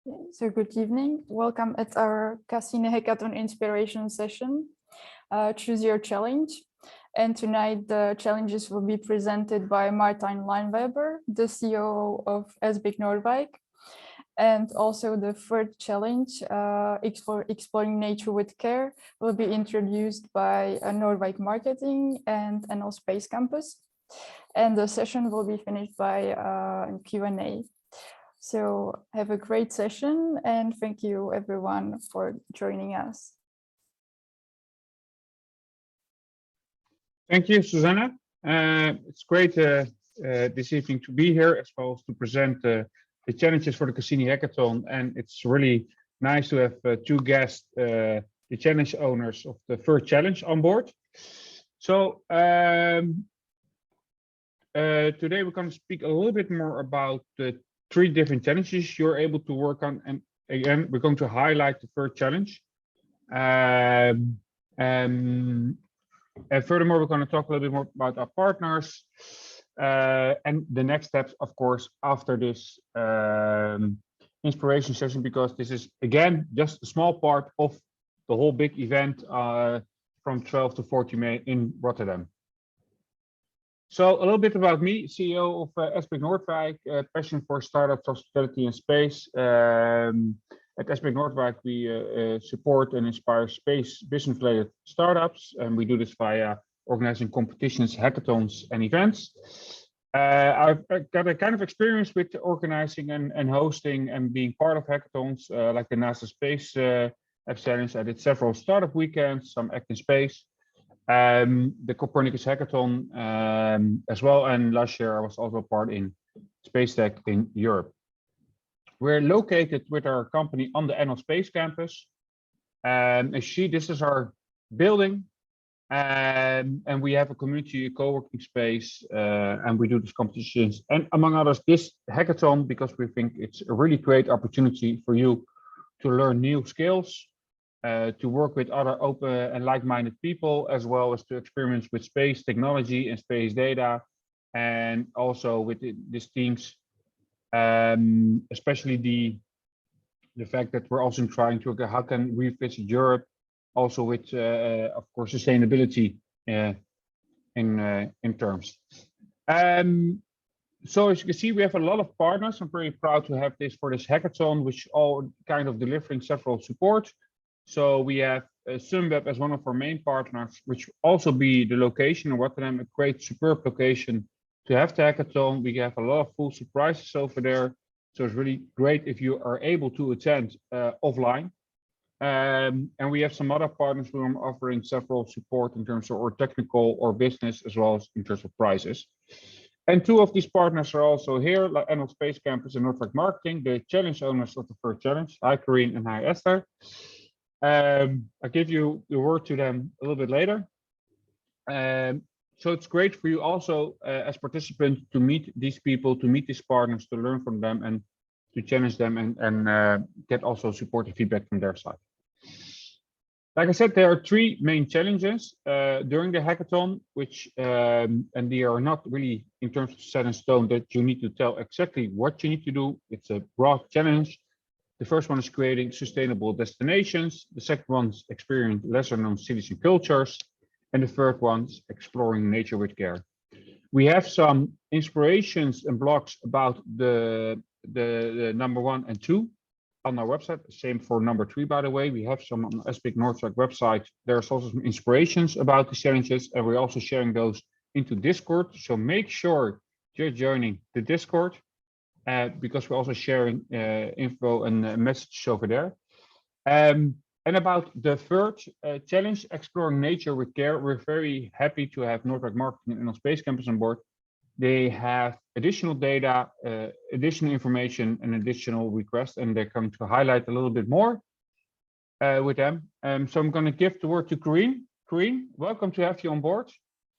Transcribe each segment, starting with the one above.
So good evening. Welcome at our CASSINI Hackathon inspiration session. Choose your challenge. And tonight the challenges will be presented by Martijn Lijnweber, the CEO of SBIC Noordwijk. And also the third challenge, Exploring Nature with Care, will be introduced by Noordwijk Marketing and NL Space Campus. And the session will be finished by a Q&A. So have a great session and thank you everyone for joining us. Thank you, Susanna. It's great this evening to be here as well as to present the challenges for the CASSINI Hackathon. And it's really nice to have two guests, the challenge owners of the first challenge on board. So today we're going to speak a little bit more about the three different challenges you're able to work on. And again, we're going to highlight the first challenge. And furthermore, we're going to talk a little bit more about our partners and the next steps, of course, after this inspiration session, because this is, again, just a small part of the whole big event from 12 to 14 May in Rotterdam. So a little bit about me, CEO of SBIC Noordwijk, passion for startups, hospitality and space. At SBIC Noordwijk, we support and inspire space business-related startups, and we do this via organizing competitions, hackathons, and events. I've got a kind of experience with organizing and hosting and being part of hackathons, like the NASA Space App Challenge. I did several startup weekends, some Act in Space. The Copernicus Hackathon as well, and last year I was also part in Space Tech in Europe. We're located with our company on the NL Space Campus. As you see, this is our building, and we have a community co-working space, and we do these competitions, and among others, this hackathon, because we think it's a really great opportunity for you to learn new skills, to work with other open and like-minded people, as well as to experiment with space technology and space data, and also with these teams, especially the fact that we're also trying to look at how can we visit Europe, also with, of course, sustainability in terms. So as you can see, we have a lot of partners. I'm very proud to have this for this hackathon, which all kind of delivering several support. So we have Sunweb as one of our main partners, which also be the location in Rotterdam, a great, superb location to have the hackathon. We have a lot of cool surprises over there. So it's really great if you are able to attend offline. And we have some other partners who are offering several support in terms of or technical or business, as well as in terms of prices. And two of these partners are also here, like NL Space Campus and Noordwijk Marketing, the challenge owners of the first challenge. Hi, Corinne, and hi, Esther. I'll give you the word to them a little bit later. So it's great for you also as participants to meet these people, to meet these partners, to learn from them and to challenge them and get also support and feedback from their side. Like I said, there are three main challenges during the hackathon, which and they are not really in terms of set in stone that you need to tell exactly what you need to do. It's a broad challenge. The first one is creating sustainable destinations. The second one is exploring lesser known cities and cultures. And the third one is exploring nature with care. We have some inspirations and blogs about the number 1 and 2 on our website. Same for number 3, by the way. We have some on the SBIC Noordwijk website. There's also some inspirations about the challenges, and we're also sharing those into Discord. So make sure you're joining the Discord. Because we're also sharing info and messages over there. And about the third challenge, exploring nature with care, we're very happy to have Noordwijk Marketing and NL Space Campus on board. They have additional data, additional information, and additional requests, and they're going to highlight a little bit more with them. So I'm going to give the word to Corinne. Corinne, welcome to have you on board.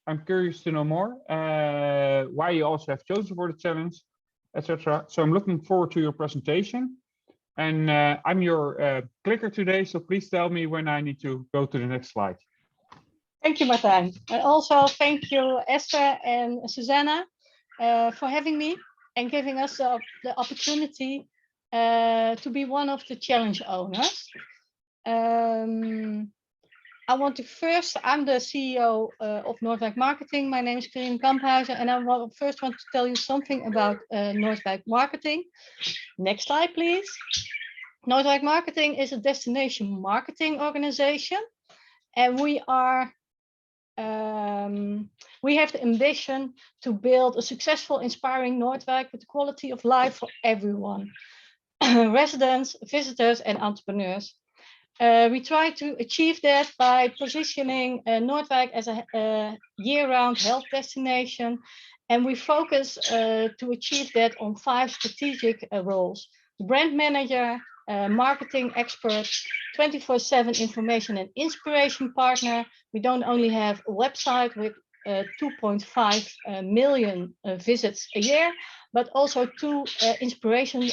I'm curious to know more why you also have chosen for the challenge, etc. So I'm looking forward to your presentation, and I'm your clicker today, so please tell me when I need to go to the next slide. Thank you, Martijn. And also thank you, Esther and Susanna, for having me and giving us the opportunity to be one of the challenge owners. I want to first, I'm the CEO of Noordwijk Marketing. My name is Karin Kamphuizen, and I first want to tell you something about Noordwijk Marketing. Next slide, please. Noordwijk Marketing is a destination marketing organization, and we have the ambition to build a successful, inspiring Noordwijk with quality of life for everyone, residents, visitors, and entrepreneurs. We try to achieve that by positioning Noordwijk as a year-round health destination, and we focus to achieve that on 5 strategic roles: the brand manager, marketing expert, 24/7 information and inspiration partner. We don't only have a website with 2.5 million visits a year, but also 2 inspiration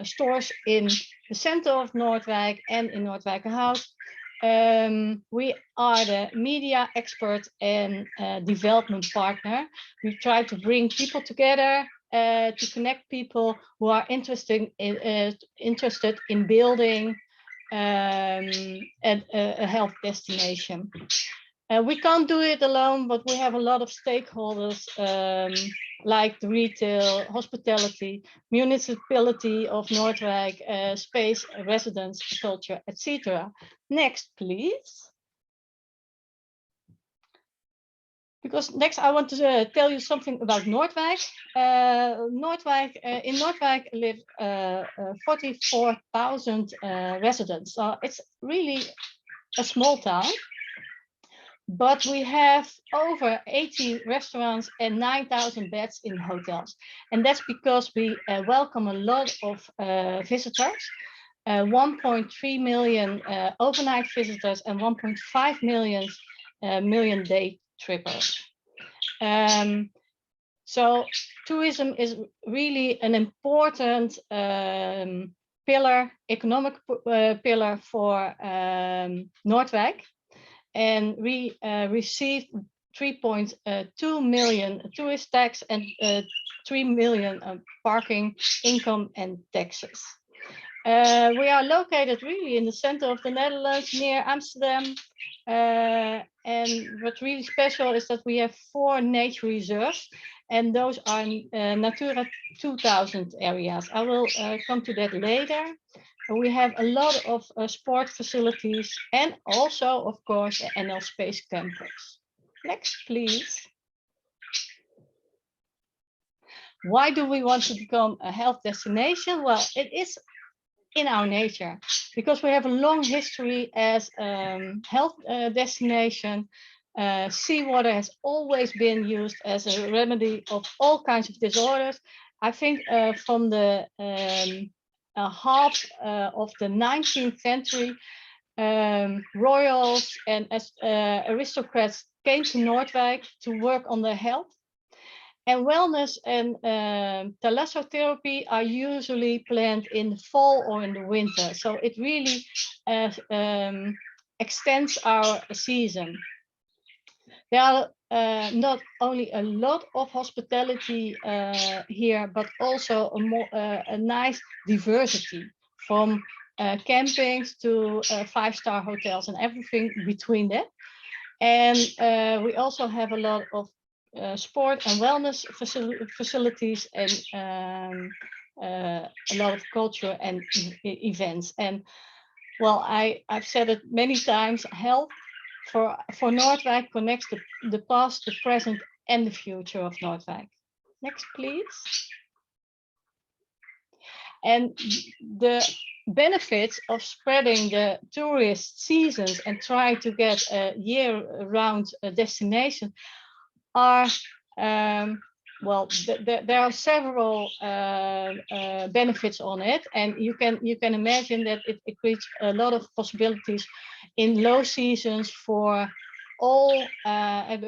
stores in the center of Noordwijk and in Noordwijkerhout. We are the media expert and development partner. We try to bring people together to connect people who are interested in building a health destination. We can't do it alone, but we have a lot of stakeholders like the retail, hospitality, municipality of Noordwijk, space, residents, culture, etc. Next, please. Because next I want to tell you something about Noordwijk. In Noordwijk live 44,000 residents. So it's really a small town. But we have over 80 restaurants and 9,000 beds in hotels. And that's because we welcome a lot of visitors, 1.3 million overnight visitors and 1.5 million day trippers. So tourism is really an important economic pillar for Noordwijk. And we received 3.2 million tourist tax and 3 million parking income and taxes. We are located really in the center of the Netherlands, near Amsterdam. And what's really special is that we have 4 nature reserves, and those are Natura 2000 areas. I will come to that later. We have a lot of sport facilities and also, of course, the NL Space Campus. Next, please. Why do we want to become a health destination? Well, it is in our nature, because we have a long history as a health destination. Seawater has always been used as a remedy of all kinds of disorders. I think from the half of the 19th century, royals and aristocrats came to Noordwijk to work on their health. And wellness and thalassotherapy are usually planned in the fall or in the winter. So it really extends our season. There are not only a lot of hospitality here, but also a nice diversity, from campings to 5-star hotels and everything between that. And we also have a lot of sport and wellness facilities and a lot of culture and events. And well, I've said it many times, health for Noordwijk connects the past, the present, and the future of Noordwijk. Next, please. And the benefits of spreading the tourist seasons and try to get a year-round destination are, well, there are several benefits on it, and you can imagine that it creates a lot of possibilities in low seasons for all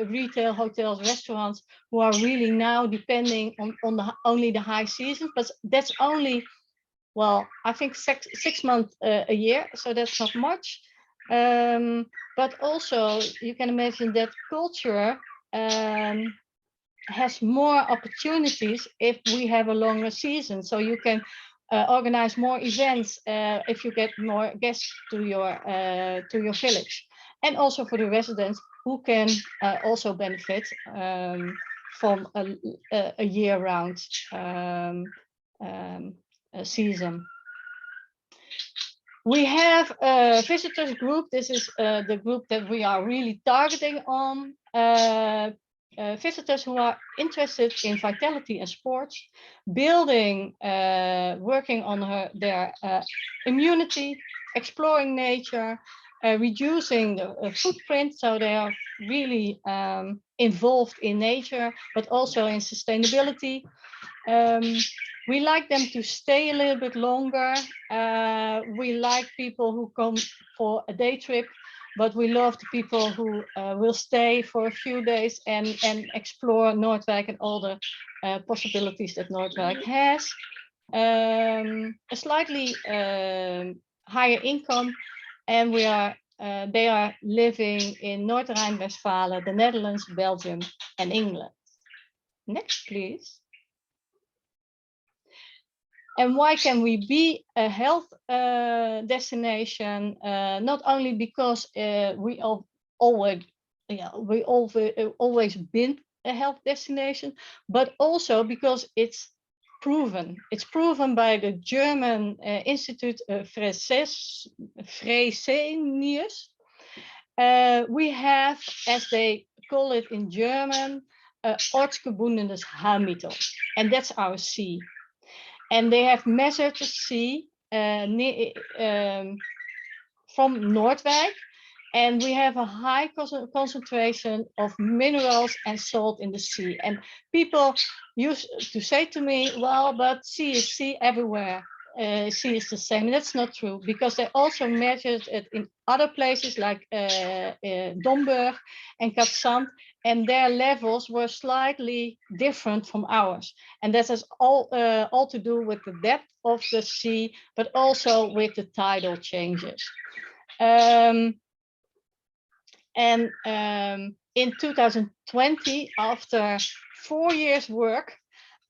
retail, hotels, restaurants who are really now depending on only the high seasons. But that's only, well, I think 6 months a year, so that's not much. But also you can imagine that culture has more opportunities if we have a longer season. So you can organize more events if you get more guests to your village, and also for the residents who can also benefit from a year-round season. We have a visitors group. This is the group that we are really targeting on. Visitors who are interested in vitality and sports, building, working on their immunity, exploring nature, reducing the footprint, so they are really involved in nature, but also in sustainability. We like them to stay a little bit longer. We like people who come for a day trip, but we love the people who will stay for a few days and explore Noordwijk and all the possibilities that Noordwijk has. A slightly higher income, and they are living in North Rhine-Westphalia, the Netherlands, Belgium, and England. Next, please. And why can we be a health destination? Not only because we always been a health destination, but also because it's proven. It's proven by the German Institute Fresenius. We have, as they call it in German, ortsgebundenes Haarmittel, and that's our C. And they have measured the sea from Noordwijk, and we have a high concentration of minerals and salt in the sea. And people used to say to me, well, but sea is sea everywhere. Sea is the same. That's not true, because they also measured it in other places like Domburg and Katzand, and their levels were slightly different from ours. And that has all to do with the depth of the sea, but also with the tidal changes. In 2020, after 4 years work,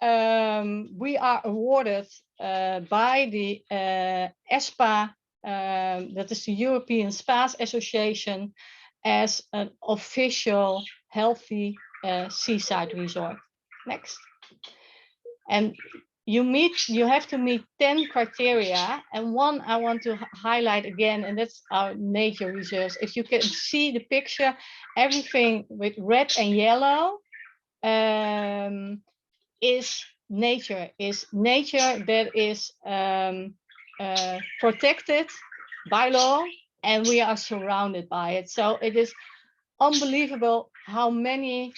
we are awarded by the ESPA, that is the European Spas Association, as an official healthy seaside resort. Next. And you have to meet 10 criteria, and one I want to highlight again, and that's our nature reserves. If you can see the picture, everything with red and yellow is nature that is protected by law, and we are surrounded by it. So it is unbelievable how many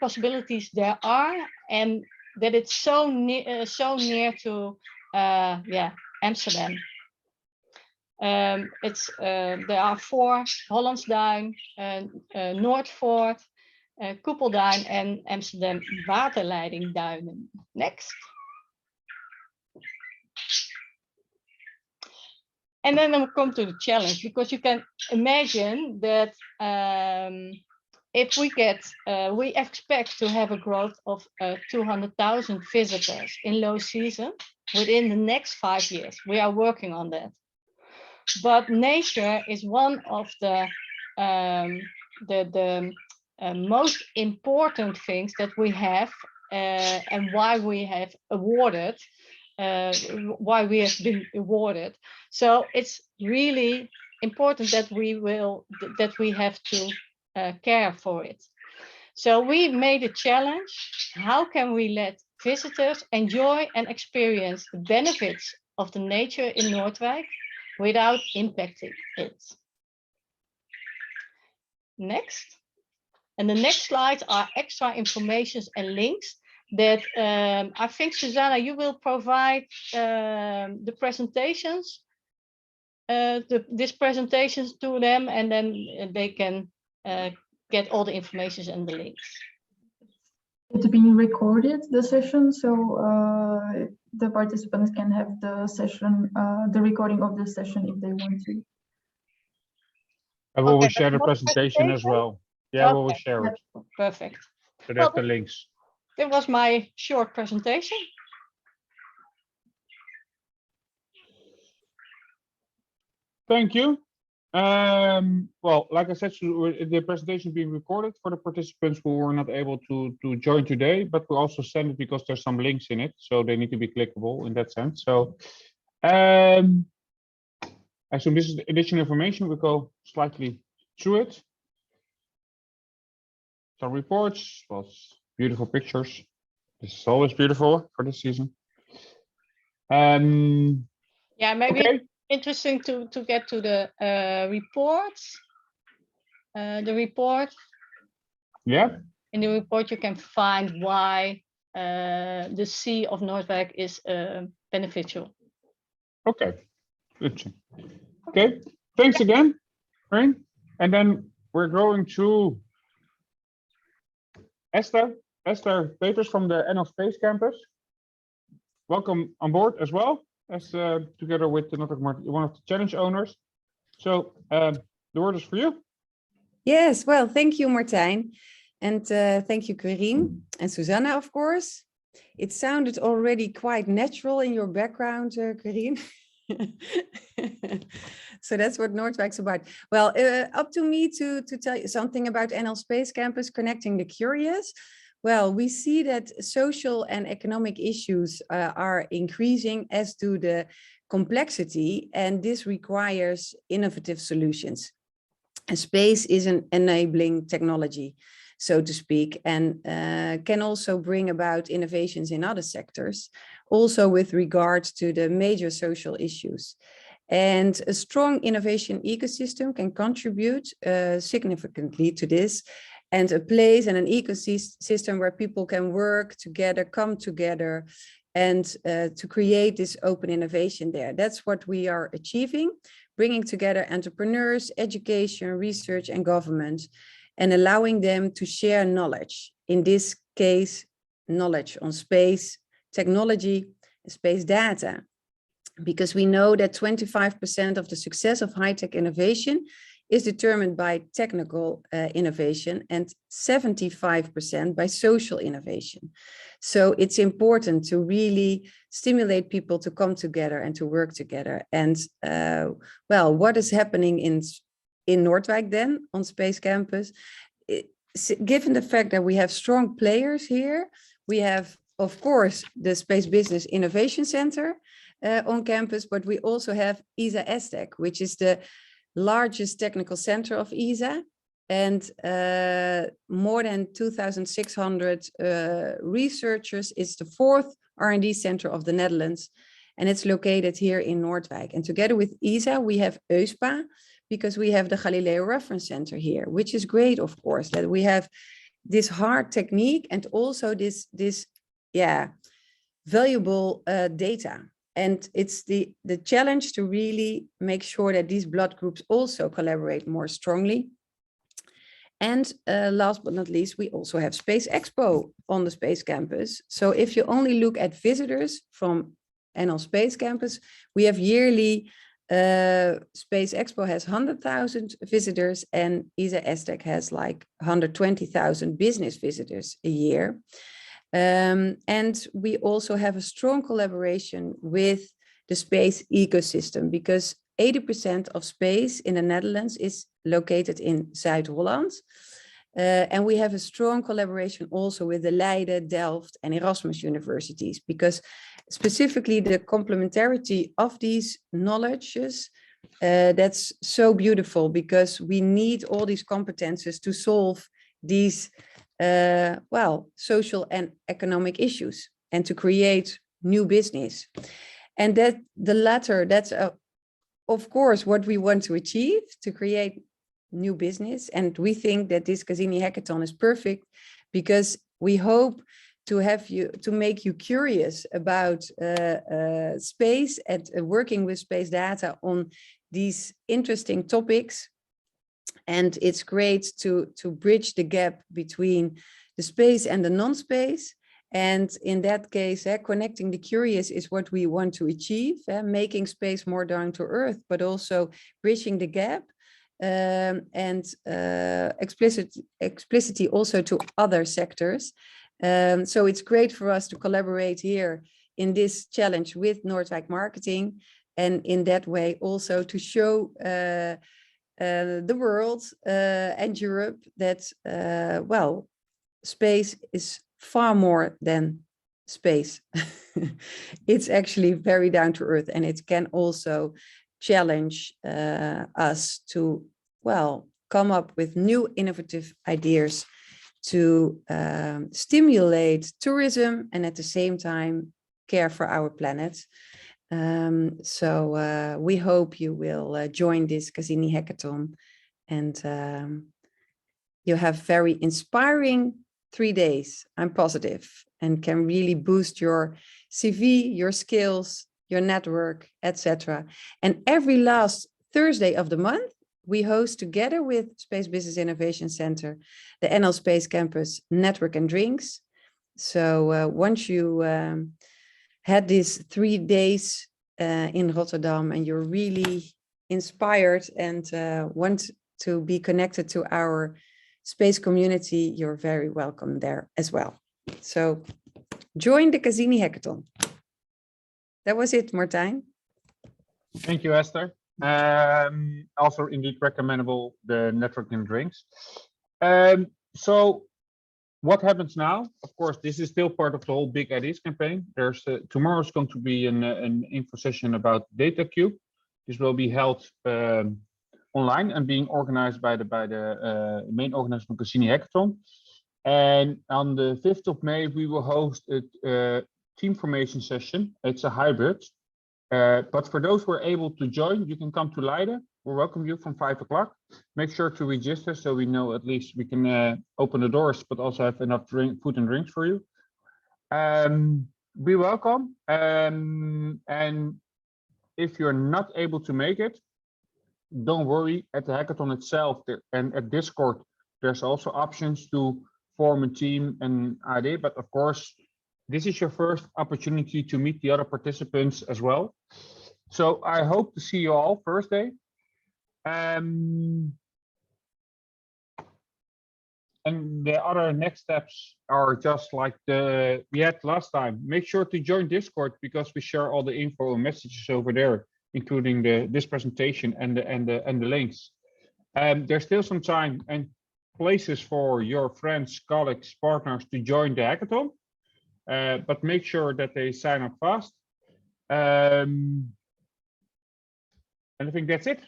possibilities there are, and that it's so near to Amsterdam. There are 4: Hollandsduin, Noordvoort, Koepelduin, and Amsterdam Waterleidingduinen. Next. And then I'll come to the challenge, because you can imagine that if we expect to have a growth of 200,000 visitors in low season within the next 5 years. We are working on that. But nature is one of the most important things that we have, and why we have awarded, why we have been awarded. So it's really important that we have to care for it. So we made a challenge. How can we let visitors enjoy and experience the benefits of the nature in Noordwijk without impacting it? Next. And the next slides are extra information and links that I think, Susanna, you will provide the presentations, these presentations to them, and then they can get all the information and the links. It's being recorded, the session, so the participants can have the session, the recording of the session if they want to. I will share the presentation as well. Yeah, we will share it. Perfect. So that's the links. That was my short presentation. Thank you. Well, like I said, the presentation is being recorded for the participants who were not able to join today, but we also send it because there's some links in it, so they need to be clickable in that sense. So, I assume this is additional information. We'll go slightly through it. Some reports, well, beautiful pictures. This is always beautiful for this season. Yeah, maybe Okay. interesting to get to the reports. The report. Yeah. In the report, you can find why the Sea of Noordwijk is beneficial. Okay. Good. Okay. Thanks again, Rain. And then we're going to Esther Peters from the NL Space Campus. Welcome on board as well, as together with one of the challenge owners. So the word is for you. Yes, well, thank you, Martijn. And thank you, Corinne and Susanna, of course. It sounded already quite natural in your background, Corinne. So that's what Noordwijk's about. Well, up to me to tell you something about NL Space Campus, connecting the curious. Well, we see that social and economic issues are increasing, as do the complexity, and this requires innovative solutions. And space is an enabling technology, so to speak, and can also bring about innovations in other sectors, also with regard to the major social issues. And a strong innovation ecosystem can contribute significantly to this, and a place and an ecosystem where people can work together, come together, and to create this open innovation there. That's what we are achieving, bringing together entrepreneurs, education, research, and government, and allowing them to share knowledge. In this case, knowledge on space, technology, space data, because we know that 25% of the success of high-tech innovation is determined by technical innovation and 75% by social innovation. So it's important to really stimulate people to come together and to work together. And well, what is happening in Noordwijk then on Space Campus? Given the fact that we have strong players here, we have, of course, the Space Business Innovation Center on campus, but we also have ESA ESTEC, which is the largest technical center of ESA, and more than 2,600 researchers. It's the 4th R&D center of the Netherlands, and it's located here in Noordwijk. And together with ESA, we have EUSPA, because we have the Galileo Reference Center here, which is great, of course, that we have this hard technique and also this valuable data. And it's the challenge to really make sure that these blood groups also collaborate more strongly. And last but not least, we also have Space Expo on the Space Campus. So if you only look at visitors from NL Space Campus, we have yearly, Space Expo has 100,000 visitors, and ESA ESTEC has like 120,000 business visitors a year. And we also have a strong collaboration with the space ecosystem, because 80% of space in the Netherlands is located in Zuid-Holland. And we have a strong collaboration also with the Leiden, Delft, and Erasmus universities, because specifically the complementarity of these knowledges, that's so beautiful, because we need all these competences to solve these well, social and economic issues, and to create new business. And that the latter, that's of course what we want to achieve, to create new business. And we think that this CASSINI Hackathon is perfect, because we hope to have you, to make you curious about space and working with space data on these interesting topics. And it's great to bridge the gap between the space and the non-space. And in that case, connecting the curious is what we want to achieve, making space more down to earth, but also bridging the gap, and explicitly also to other sectors. So it's great for us to collaborate here in this challenge with Noordwijk Marketing. and in that way also to show the world and Europe that, well, space is far more than space. It's actually very down to earth, and it can also challenge us to, well, come up with new innovative ideas to stimulate tourism and at the same time care for our planet. So we hope you will join this CASSINI Hackathon, and you have very inspiring 3 days, I'm positive, and can really boost your CV, your skills, your network, etc. And every last Thursday of the month, we host together with Space Business Innovation Center, the NL Space Campus Network and Drinks. So once you had these 3 days in Rotterdam and you're really inspired and want to be connected to our space community, you're very welcome there as well. So join the CASSINI Hackathon. That was it, Martijn. Thank you, Esther. Also indeed recommendable, the networking drinks. So what happens now? Of course, this is still part of the whole Big Ideas campaign. There's tomorrow is going to be an info session about Data Cube. This will be held online and being organized by the main organizer of CASSINI Hackathon. And on the 5th of May, we will host a team formation session. It's a hybrid. But for those who are able to join, you can come to Leiden. We'll welcome you from 5 o'clock. Make sure to register so we know at least we can open the doors, but also have enough food and drinks for you. Be welcome. And if you're not able to make it, don't worry. At the hackathon itself and at Discord, there's also options to form a team and idea. But of course, this is your first opportunity to meet the other participants as well. So I hope to see you all Thursday. And the other next steps are just like we had last time. Make sure to join Discord because we share all the info and messages over there, including this presentation and the links. There's still some time and places for your friends, colleagues, partners to join the hackathon. But make sure that they sign up fast. And I think that's it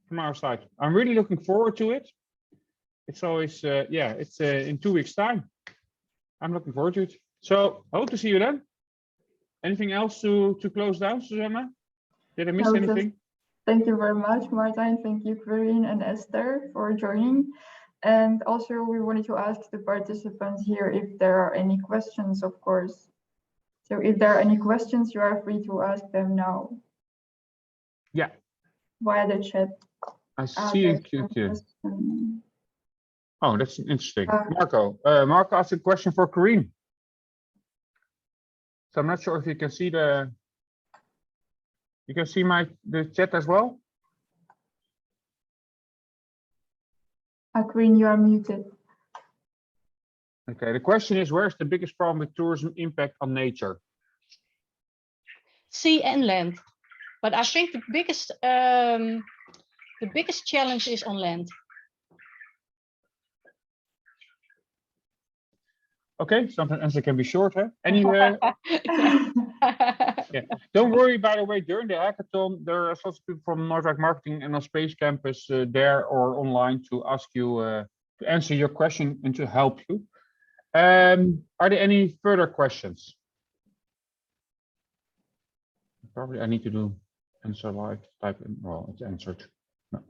from our side. I'm really looking forward to it. It's always, yeah, it's in 2 weeks' time. I'm looking forward to it. So I hope to see you then. Anything else to close down, Susanna? Did I miss anything? Thank you very much, Martijn. Thank you, Corinne and Esther, for joining. And also, we wanted to ask the participants here if there are any questions, of course. So if there are any questions, you are free to ask them now. Yeah. Via the chat. I see in QQ. Oh, that's interesting. Marco asked a question for Corinne. So I'm not sure if you can see the chat as well. Corinne, you are muted. Okay, the question is, where's the biggest problem with tourism impact on nature? Sea and land. But I think the biggest challenge is on land. Okay, sometimes answer can be short, huh? Anyway, yeah. Don't worry, by the way, during the hackathon, there are lots of people from Noordwijk Marketing and on Space Campus there or online to ask you, to answer your question and to help you. Are there any further questions? Probably I need to do answer live, type in, well, it's answered. No.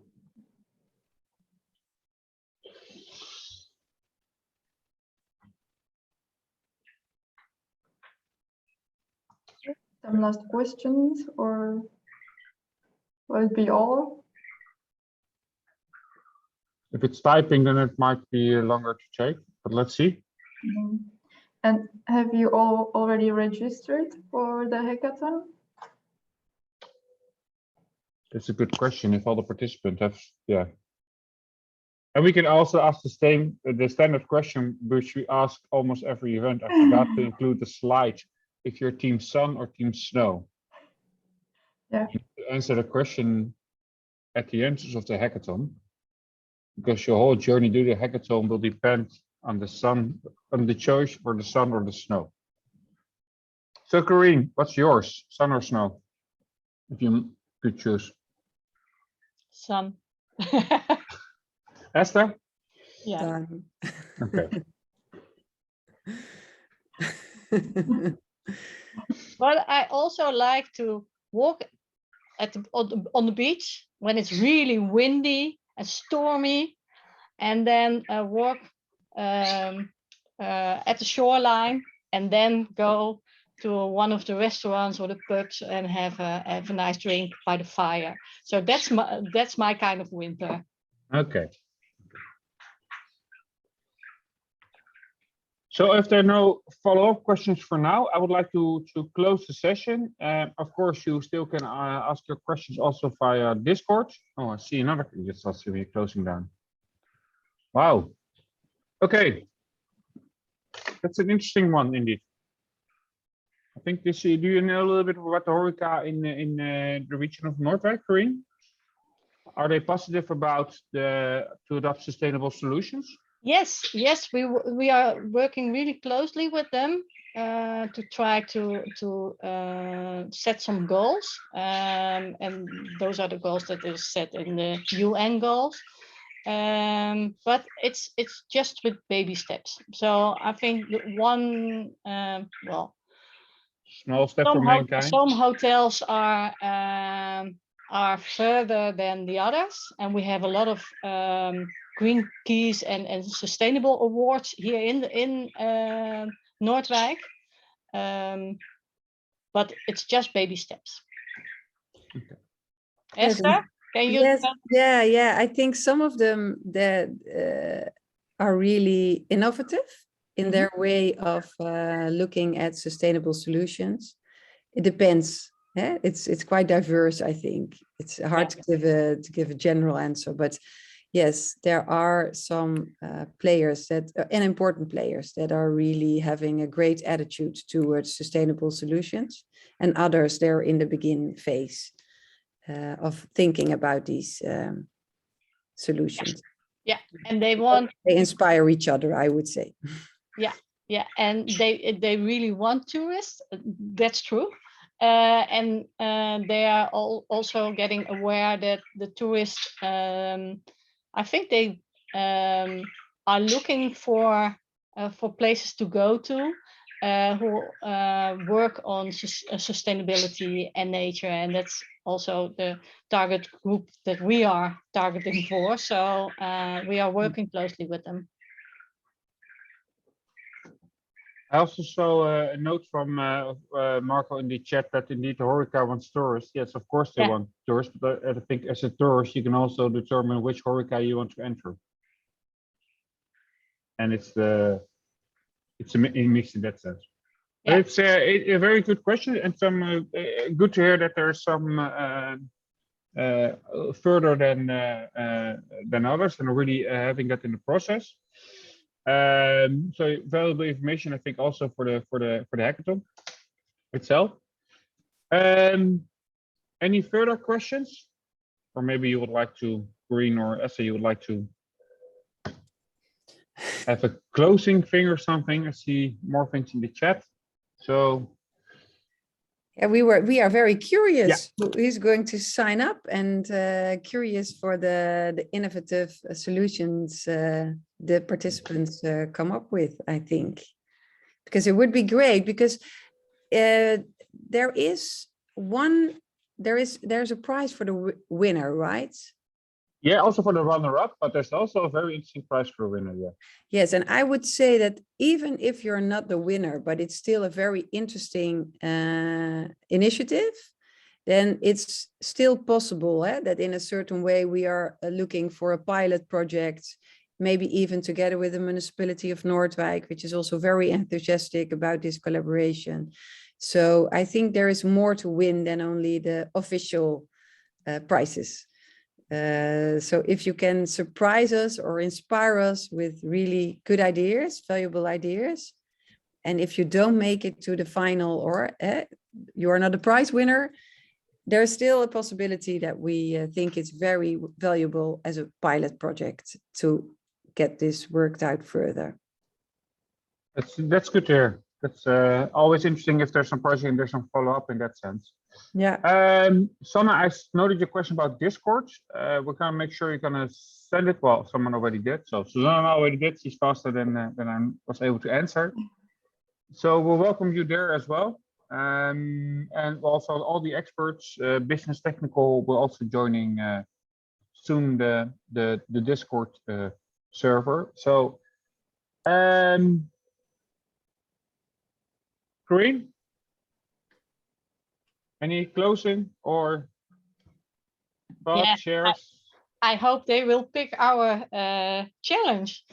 Some last questions, or will it be all? If it's typing, then it might be longer to check, but let's see. And have you all already registered for the hackathon? That's a good question. If all the participants have, yeah. And we can also ask the standard question, which we ask almost every event. I forgot to include the slide. If you're team sun or team snow. Yeah. answer the question at the end of the hackathon, because your whole journey to the hackathon will depend on the sun, on the choice for the sun or the snow. So Corinne, what's yours, sun or snow? If you could choose. Sun. Esther? Yeah. Done. Okay. But I also like to walk on the beach when it's really windy and stormy, and then walk at the shoreline, and then go to one of the restaurants or the pubs and have a nice drink by the fire. So that's my kind of winter. Okay. So if there are no follow-up questions for now, I would like to close the session. Of course, you still can ask your questions also via Discord. Oh, I see another thing that starts to be closing down. Wow. Okay. That's an interesting one indeed. I think this, do you know a little bit about the horeca in the region of Noordwijk, Corinne? Are they positive about to adopt sustainable solutions? Yes, we are working really closely with them to try to set some goals, and those are the goals that are set in the UN goals. But it's just with baby steps. So I think that one, well, Small step for mankind. some hotels are further than the others, and we have a lot of green keys and sustainable awards here in Noordwijk, but it's just baby steps. Okay. Esther, can you? Yes, yeah. I think some of them that are really innovative in their way of looking at sustainable solutions. It depends. Yeah? It's quite diverse. I think it's hard to give a general answer, but yes, there are some players that and important players that are really having a great attitude towards sustainable solutions, and others they're in the beginning phase of thinking about these solutions. Yeah, and they inspire each other, I would say. Yeah, and they really want tourists. That's true. And they are also getting aware that the tourists, I think they are looking for places to go to who work on sustainability and nature, and that's also the target group that we are targeting for. So we are working closely with them. I also saw a note from Marco in the chat that indeed the horeca wants tourists. Yes, of course they want tourists, but I think as a tourist you can also determine which horeca you want to enter. And it's a mix in that sense. Yeah. But it's a very good question, and some good to hear that there's some further than others and really having that in the process. So valuable information, I think, also for the hackathon itself. Any further questions, or maybe you would like to, Corinne or Esther, you would like to have a closing thing or something? I see more things in the chat. So yeah, we are very curious who is going to sign up, and curious for the innovative solutions the participants come up with, I think, because it would be great, because there's a prize for the winner, right? Yeah, also for the runner-up, but there's also a very interesting prize for a winner. Yeah. Yes, and I would say that even if you're not the winner, but it's still a very interesting initiative, then it's still possible that in a certain way we are looking for a pilot project, maybe even together with the municipality of Noordwijk, which is also very enthusiastic about this collaboration. So I think there is more to win than only the official prizes. So if you can surprise us or inspire us with really good ideas, valuable ideas, and if you don't make it to the final, or you are not a prize winner, there's still a possibility that we think it's very valuable as a pilot project to get this worked out further. That's good to hear. That's always interesting if there's some project and there's some follow-up in that sense. Yeah. Sanna, I noted your question about Discord. We're gonna make sure you're gonna send it. Well, someone already did. So Susanna already did. She's faster than I was able to answer. So we'll welcome you there as well. And also all the experts, business technical, will also joining soon the Discord server. So Corinne, any closing or thoughts, shares? I hope they will pick our challenge.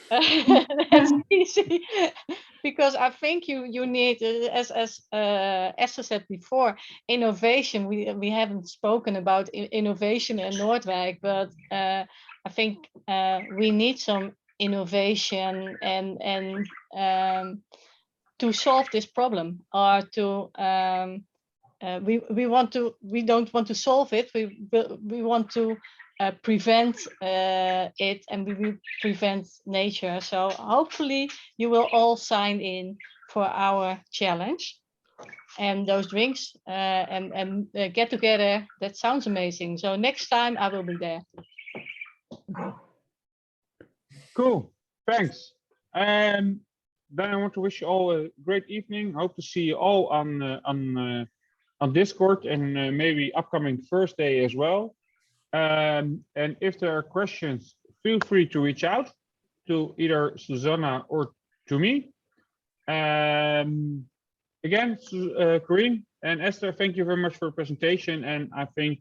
That's easy, because I think you need, as Esther said before, innovation. We haven't spoken about innovation in Noordwijk, but I think we need some innovation and to solve this problem, or to we don't want to solve it. We want to prevent it, and we will prevent nature. So hopefully you will all sign in for our challenge and those drinks and get together. That sounds amazing. So next time I will be there. Cool, thanks. Then I want to wish you all a great evening. Hope to see you all on Discord and maybe upcoming Thursday as well. And if there are questions, feel free to reach out to either Susanna or to me. Again, Corinne and Esther, thank you very much for the presentation. And I think,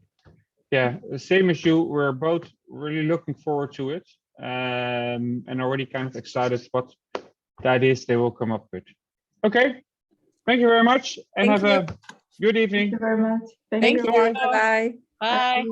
yeah, the same as you, we're both really looking forward to it, and already kind of excited what the ideas they will come up with. Okay, thank you very much, and have a good evening. Thank you very much. Thank you. Bye-bye. Bye.